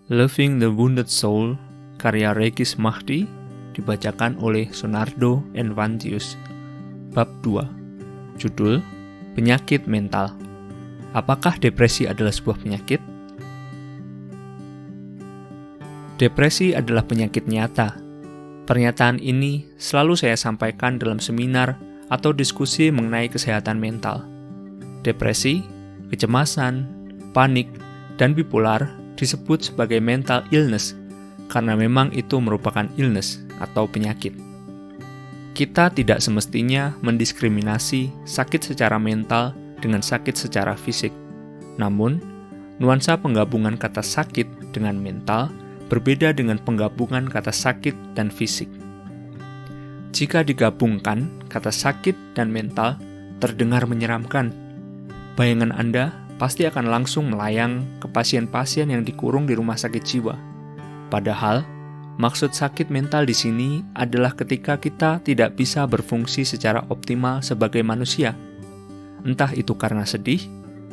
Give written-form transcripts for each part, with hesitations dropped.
Loving the Wounded Soul, karya Regis Mahdi, dibacakan oleh Sonardo Envantius. Bab 2. Judul, Penyakit Mental. Apakah depresi adalah sebuah penyakit? Depresi adalah penyakit nyata. Pernyataan ini selalu saya sampaikan dalam seminar atau diskusi mengenai kesehatan mental. Depresi, kecemasan, panik, dan bipolar disebut sebagai mental illness karena memang itu merupakan illness atau penyakit. Kita tidak semestinya mendiskriminasi sakit secara mental dengan sakit secara fisik. Namun, nuansa penggabungan kata sakit dengan mental berbeda dengan penggabungan kata sakit dan fisik. Jika digabungkan, kata sakit dan mental terdengar menyeramkan. Bayangan Anda pasti akan langsung melayang ke pasien-pasien yang dikurung di rumah sakit jiwa. Padahal, maksud sakit mental di sini adalah ketika kita tidak bisa berfungsi secara optimal sebagai manusia. Entah itu karena sedih,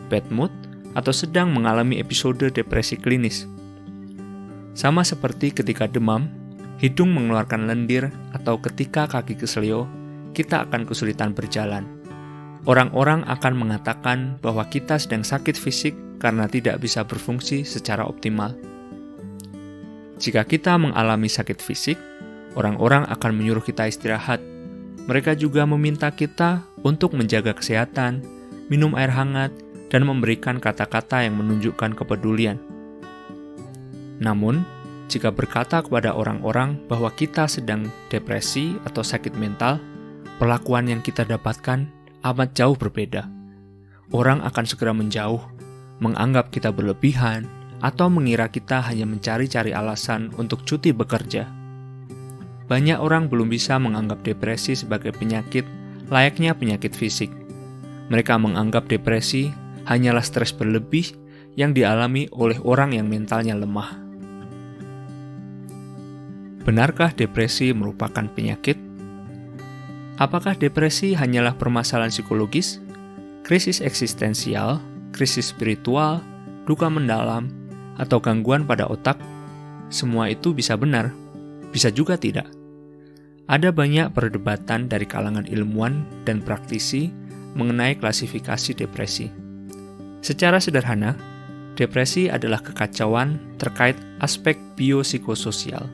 bad mood, atau sedang mengalami episode depresi klinis. Sama seperti ketika demam, hidung mengeluarkan lendir, atau ketika kaki keselio, kita akan kesulitan berjalan. Orang-orang akan mengatakan bahwa kita sedang sakit fisik karena tidak bisa berfungsi secara optimal. Jika kita mengalami sakit fisik, orang-orang akan menyuruh kita istirahat. Mereka juga meminta kita untuk menjaga kesehatan, minum air hangat, dan memberikan kata-kata yang menunjukkan kepedulian. Namun, jika berkata kepada orang-orang bahwa kita sedang depresi atau sakit mental, perlakuan yang kita dapatkan amat jauh berbeda. Orang akan segera menjauh, menganggap kita berlebihan, atau mengira kita hanya mencari-cari alasan untuk cuti bekerja. Banyak orang belum bisa menganggap depresi sebagai penyakit layaknya penyakit fisik. Mereka menganggap depresi hanyalah stres berlebih yang dialami oleh orang yang mentalnya lemah. Benarkah depresi merupakan penyakit? Apakah depresi hanyalah permasalahan psikologis, krisis eksistensial, krisis spiritual, duka mendalam, atau gangguan pada otak? Semua itu bisa benar, bisa juga tidak. Ada banyak perdebatan dari kalangan ilmuwan dan praktisi mengenai klasifikasi depresi. Secara sederhana, depresi adalah kekacauan terkait aspek biopsikososial.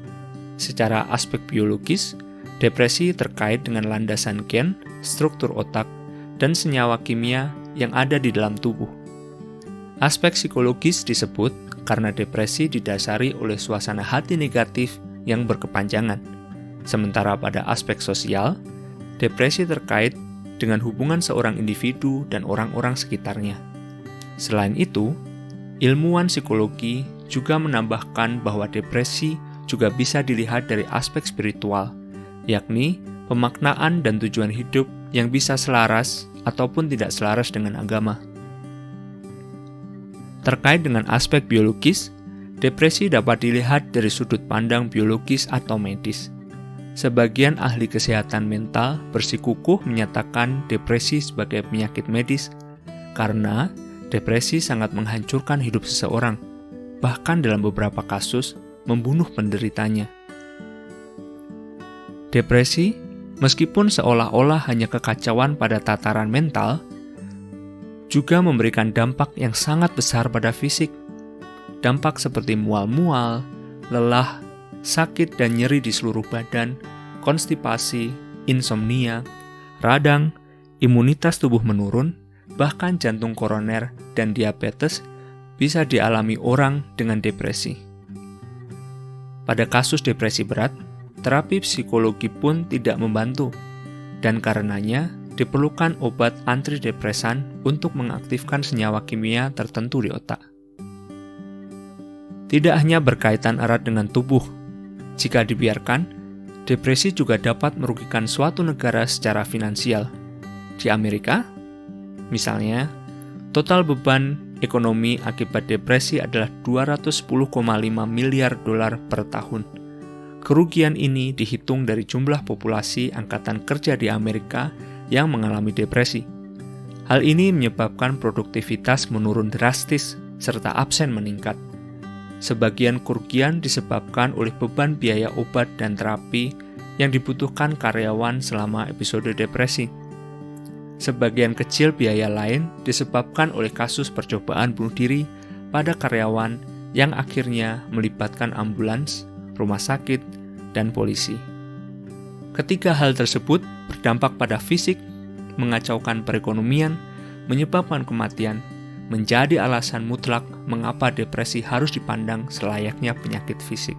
Secara aspek biologis, depresi terkait dengan landasan gen, struktur otak, dan senyawa kimia yang ada di dalam tubuh. Aspek psikologis disebut karena depresi didasari oleh suasana hati negatif yang berkepanjangan. Sementara pada aspek sosial, depresi terkait dengan hubungan seorang individu dan orang-orang sekitarnya. Selain itu, ilmuwan psikologi juga menambahkan bahwa depresi juga bisa dilihat dari aspek spiritual, yakni pemaknaan dan tujuan hidup yang bisa selaras ataupun tidak selaras dengan agama. Terkait dengan aspek biologis, depresi dapat dilihat dari sudut pandang biologis atau medis. Sebagian ahli kesehatan mental bersikukuh menyatakan depresi sebagai penyakit medis karena depresi sangat menghancurkan hidup seseorang, bahkan dalam beberapa kasus membunuh penderitanya. Depresi, meskipun seolah-olah hanya kekacauan pada tataran mental, juga memberikan dampak yang sangat besar pada fisik. Dampak seperti mual-mual, lelah, sakit dan nyeri di seluruh badan, konstipasi, insomnia, radang, imunitas tubuh menurun, bahkan jantung koroner dan diabetes bisa dialami orang dengan depresi. Pada kasus depresi berat, terapi psikologi pun tidak membantu, dan karenanya diperlukan obat antidepresan untuk mengaktifkan senyawa kimia tertentu di otak. Tidak hanya berkaitan erat dengan tubuh, jika dibiarkan, depresi juga dapat merugikan suatu negara secara finansial. Di Amerika, misalnya, total beban ekonomi akibat depresi adalah 210,5 miliar dolar per tahun. Kerugian ini dihitung dari jumlah populasi angkatan kerja di Amerika yang mengalami depresi. Hal ini menyebabkan produktivitas menurun drastis serta absen meningkat. sebagian kerugian disebabkan oleh beban biaya obat dan terapi yang dibutuhkan karyawan selama episode depresi. Sebagian kecil biaya lain disebabkan oleh kasus percobaan bunuh diri pada karyawan yang akhirnya melibatkan ambulans, rumah sakit, dan polisi. Ketiga hal tersebut berdampak pada fisik, mengacaukan perekonomian, menyebabkan kematian, menjadi alasan mutlak mengapa depresi harus dipandang selayaknya penyakit fisik.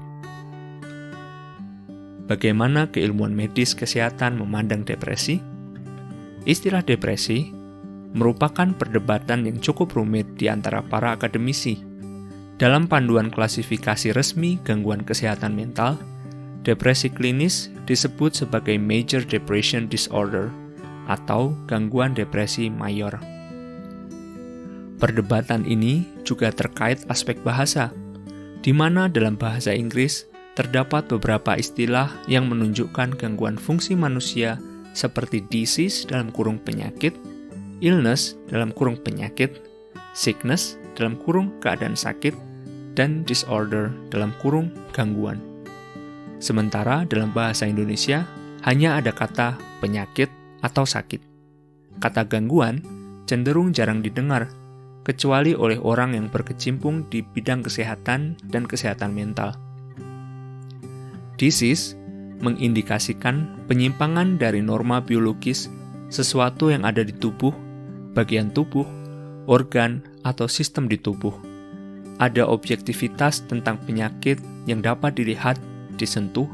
Bagaimana keilmuan medis kesehatan memandang depresi? Istilah depresi merupakan perdebatan yang cukup rumit di antara para akademisi. Dalam panduan klasifikasi resmi gangguan kesehatan mental, depresi klinis disebut sebagai Major Depression Disorder atau gangguan depresi mayor. Perdebatan ini juga terkait aspek bahasa, di mana dalam bahasa Inggris terdapat beberapa istilah yang menunjukkan gangguan fungsi manusia seperti disease dalam kurung penyakit, illness dalam kurung penyakit, sickness dalam kurung keadaan sakit, dan disorder dalam kurung gangguan. Sementara dalam bahasa Indonesia hanya ada kata penyakit atau sakit. Kata gangguan cenderung jarang didengar, kecuali oleh orang yang berkecimpung di bidang kesehatan dan kesehatan mental. Disease mengindikasikan penyimpangan dari norma biologis sesuatu yang ada di tubuh, bagian tubuh, organ, atau sistem di tubuh. Ada objektivitas tentang penyakit yang dapat dilihat, disentuh,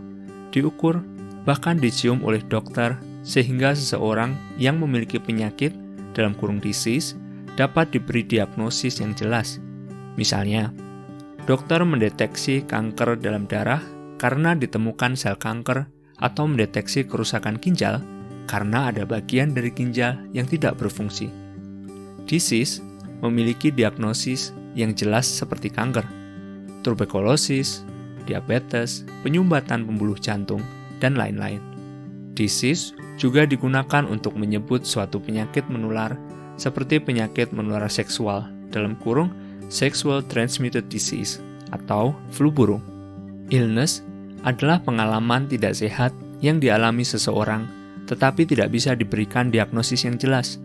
diukur, bahkan dicium oleh dokter, sehingga seseorang yang memiliki penyakit dalam kurung disease dapat diberi diagnosis yang jelas. Misalnya, dokter mendeteksi kanker dalam darah karena ditemukan sel kanker atau mendeteksi kerusakan ginjal karena ada bagian dari ginjal yang tidak berfungsi. Disease memiliki diagnosis yang jelas seperti kanker, tuberkulosis, diabetes, penyumbatan pembuluh jantung, dan lain-lain. Disease juga digunakan untuk menyebut suatu penyakit menular seperti penyakit menular seksual dalam kurung sexual transmitted disease atau flu burung. Illness adalah pengalaman tidak sehat yang dialami seseorang tetapi tidak bisa diberikan diagnosis yang jelas.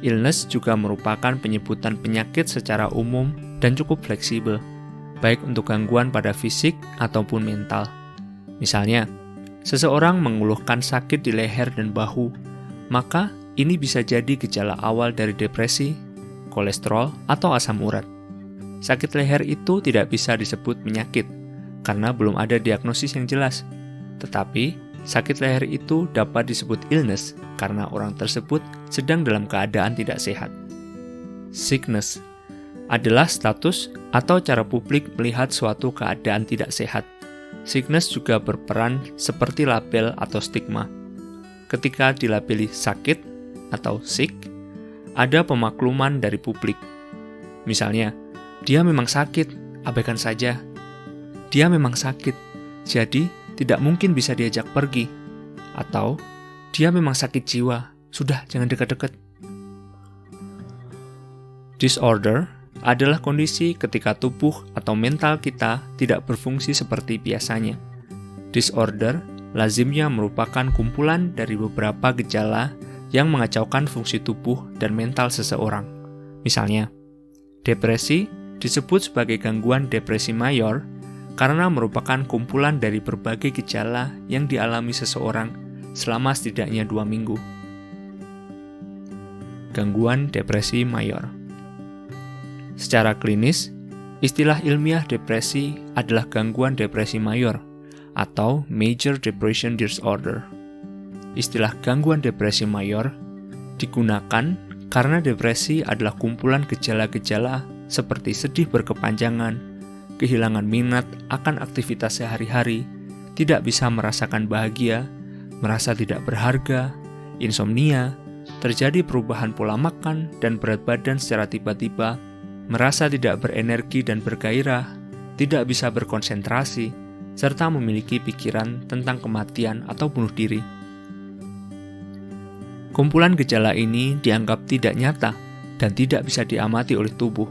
Illness juga merupakan penyebutan penyakit secara umum dan cukup fleksibel, baik untuk gangguan pada fisik ataupun mental. Misalnya, seseorang mengeluhkan sakit di leher dan bahu, maka ini bisa jadi gejala awal dari depresi, kolesterol, atau asam urat. Sakit leher itu tidak bisa disebut penyakit, karena belum ada diagnosis yang jelas. Tetapi, sakit leher itu dapat disebut illness, karena orang tersebut sedang dalam keadaan tidak sehat. Sickness adalah status atau cara publik melihat suatu keadaan tidak sehat. Sickness juga berperan seperti label atau stigma. Ketika dilabeli sakit atau sick, ada pemakluman dari publik. Misalnya, dia memang sakit, abaikan saja. Dia memang sakit, jadi tidak mungkin bisa diajak pergi. Atau, dia memang sakit jiwa, sudah jangan dekat-dekat. Disorder adalah kondisi ketika tubuh atau mental kita tidak berfungsi seperti biasanya. Disorder lazimnya merupakan kumpulan dari beberapa gejala yang mengacaukan fungsi tubuh dan mental seseorang. Misalnya, depresi disebut sebagai gangguan depresi mayor karena merupakan kumpulan dari berbagai gejala yang dialami seseorang selama setidaknya 2 minggu. Gangguan depresi mayor. Secara klinis, istilah ilmiah depresi adalah gangguan depresi mayor atau Major Depression Disorder. Istilah gangguan depresi mayor digunakan karena depresi adalah kumpulan gejala-gejala seperti sedih berkepanjangan, kehilangan minat akan aktivitas sehari-hari, tidak bisa merasakan bahagia, merasa tidak berharga, insomnia, terjadi perubahan pola makan dan berat badan secara tiba-tiba, merasa tidak berenergi dan bergairah, tidak bisa berkonsentrasi, serta memiliki pikiran tentang kematian atau bunuh diri. Kumpulan gejala ini dianggap tidak nyata dan tidak bisa diamati oleh tubuh.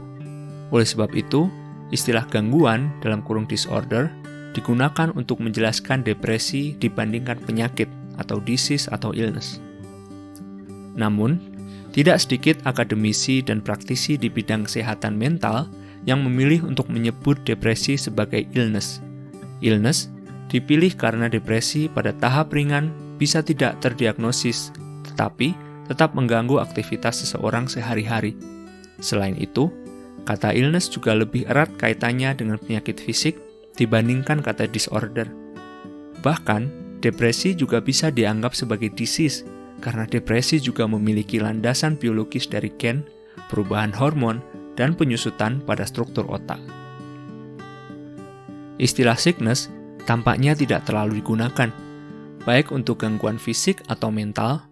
Oleh sebab itu, Istilah gangguan dalam kurung disorder digunakan untuk menjelaskan depresi dibandingkan penyakit atau disease atau illness. Namun, tidak sedikit akademisi dan praktisi di bidang kesehatan mental yang memilih untuk menyebut depresi sebagai illness. Illness dipilih karena depresi pada tahap ringan bisa tidak terdiagnosis, tetapi tetap mengganggu aktivitas seseorang sehari-hari. Selain itu, kata illness juga lebih erat kaitannya dengan penyakit fisik dibandingkan kata disorder. Bahkan, depresi juga bisa dianggap sebagai disease karena depresi juga memiliki landasan biologis dari gen, perubahan hormon, dan penyusutan pada struktur otak. Istilah sickness tampaknya tidak terlalu digunakan, baik untuk gangguan fisik atau mental,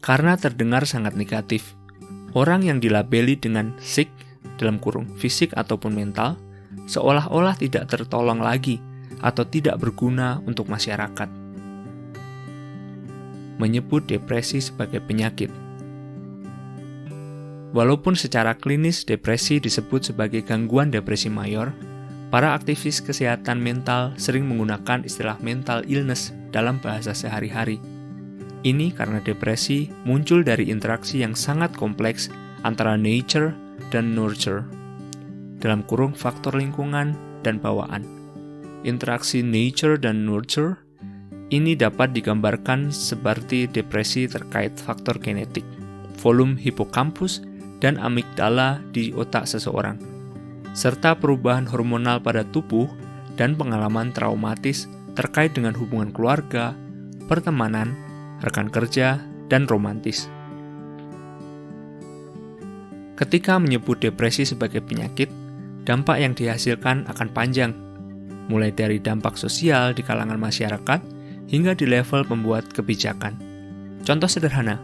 karena terdengar sangat negatif. Orang yang dilabeli dengan sick, dalam kurung fisik ataupun mental, seolah-olah tidak tertolong lagi atau tidak berguna untuk masyarakat. Menyebut depresi sebagai penyakit. Walaupun secara klinis depresi disebut sebagai gangguan depresi mayor, para aktivis kesehatan mental sering menggunakan istilah mental illness dalam bahasa sehari-hari. Ini karena depresi muncul dari interaksi yang sangat kompleks antara nature dan nurture, dalam kurung faktor lingkungan dan bawaan. Interaksi nature dan nurture ini dapat digambarkan seperti depresi terkait faktor genetik, volume hipokampus, dan amigdala di otak seseorang, serta perubahan hormonal pada tubuh dan pengalaman traumatis terkait dengan hubungan keluarga, pertemanan, rekan kerja, dan romantis. Ketika menyebut depresi sebagai penyakit, dampak yang dihasilkan akan panjang, mulai dari dampak sosial di kalangan masyarakat hingga di level pembuat kebijakan. Contoh sederhana,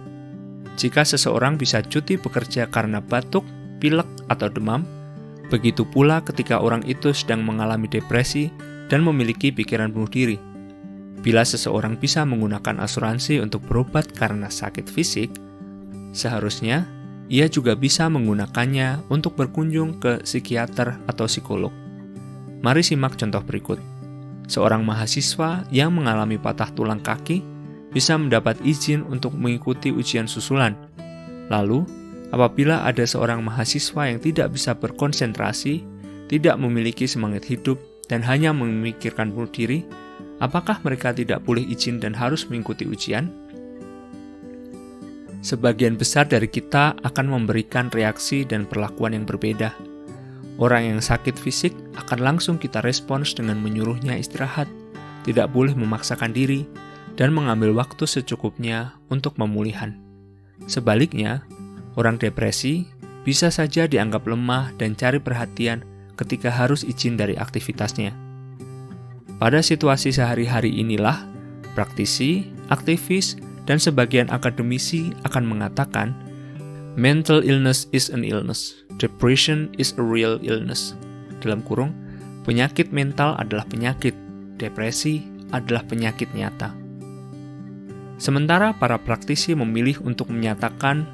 jika seseorang bisa cuti bekerja karena batuk, pilek, atau demam, begitu pula ketika orang itu sedang mengalami depresi dan memiliki pikiran bunuh diri. Bila seseorang bisa menggunakan asuransi untuk berobat karena sakit fisik, seharusnya ia juga bisa menggunakannya untuk berkunjung ke psikiater atau psikolog. Mari simak contoh berikut. Seorang mahasiswa yang mengalami patah tulang kaki bisa mendapat izin untuk mengikuti ujian susulan. Lalu, apabila ada seorang mahasiswa yang tidak bisa berkonsentrasi, tidak memiliki semangat hidup, dan hanya memikirkan bunuh diri, apakah mereka tidak boleh izin dan harus mengikuti ujian? Sebagian besar dari kita akan memberikan reaksi dan perlakuan yang berbeda. Orang yang sakit fisik akan langsung kita respons dengan menyuruhnya istirahat, tidak boleh memaksakan diri, dan mengambil waktu secukupnya untuk pemulihan. Sebaliknya, orang depresi bisa saja dianggap lemah dan cari perhatian ketika harus izin dari aktivitasnya. Pada situasi sehari-hari inilah, praktisi, aktivis, dan sebagian akademisi akan mengatakan, mental illness is an illness. Depression is a real illness. Dalam kurung, penyakit mental adalah penyakit, depresi adalah penyakit nyata. Sementara para praktisi memilih untuk menyatakan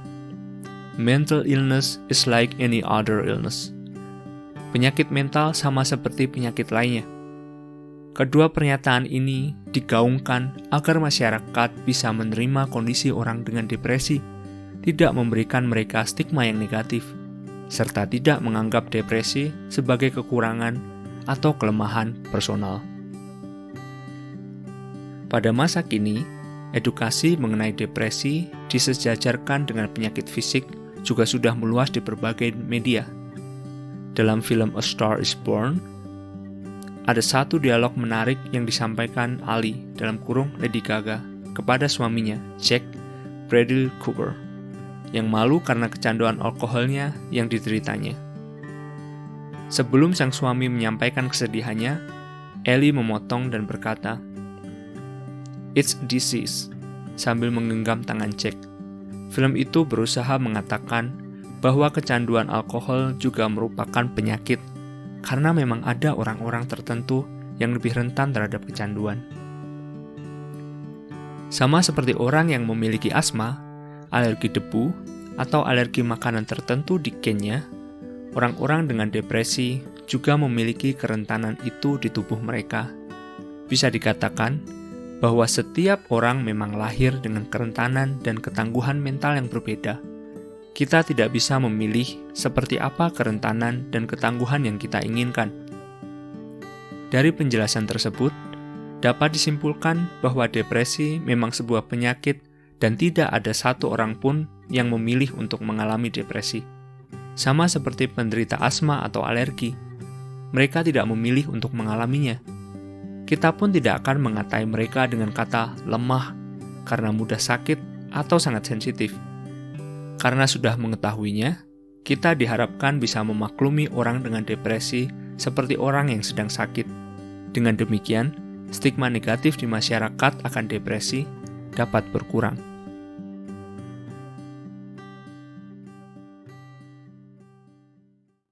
mental illness is like any other illness. Penyakit mental sama seperti penyakit lainnya. Kedua pernyataan ini digaungkan agar masyarakat bisa menerima kondisi orang dengan depresi, tidak memberikan mereka stigma yang negatif, serta tidak menganggap depresi sebagai kekurangan atau kelemahan personal. Pada masa kini, edukasi mengenai depresi disejajarkan dengan penyakit fisik juga sudah meluas di berbagai media. Dalam film A Star is Born, ada satu dialog menarik yang disampaikan Ali dalam kurung Lady Gaga kepada suaminya, Jack Bradley Cooper, yang malu karena kecanduan alkoholnya yang dideritanya. Sebelum sang suami menyampaikan kesedihannya, Ellie memotong dan berkata, "It's a disease," sambil menggenggam tangan Jack. Film itu berusaha mengatakan bahwa kecanduan alkohol juga merupakan penyakit, karena memang ada orang-orang tertentu yang lebih rentan terhadap kecanduan. Sama seperti orang yang memiliki asma, alergi debu, atau alergi makanan tertentu di gennya, orang-orang dengan depresi juga memiliki kerentanan itu di tubuh mereka. Bisa dikatakan bahwa setiap orang memang lahir dengan kerentanan dan ketangguhan mental yang berbeda. Kita tidak bisa memilih seperti apa kerentanan dan ketangguhan yang kita inginkan. Dari penjelasan tersebut, dapat disimpulkan bahwa depresi memang sebuah penyakit dan tidak ada satu orang pun yang memilih untuk mengalami depresi. Sama seperti penderita asma atau alergi, mereka tidak memilih untuk mengalaminya. Kita pun tidak akan mengatai mereka dengan kata lemah karena mudah sakit atau sangat sensitif. Karena sudah mengetahuinya, kita diharapkan bisa memaklumi orang dengan depresi seperti orang yang sedang sakit. Dengan demikian, stigma negatif di masyarakat akan depresi dapat berkurang.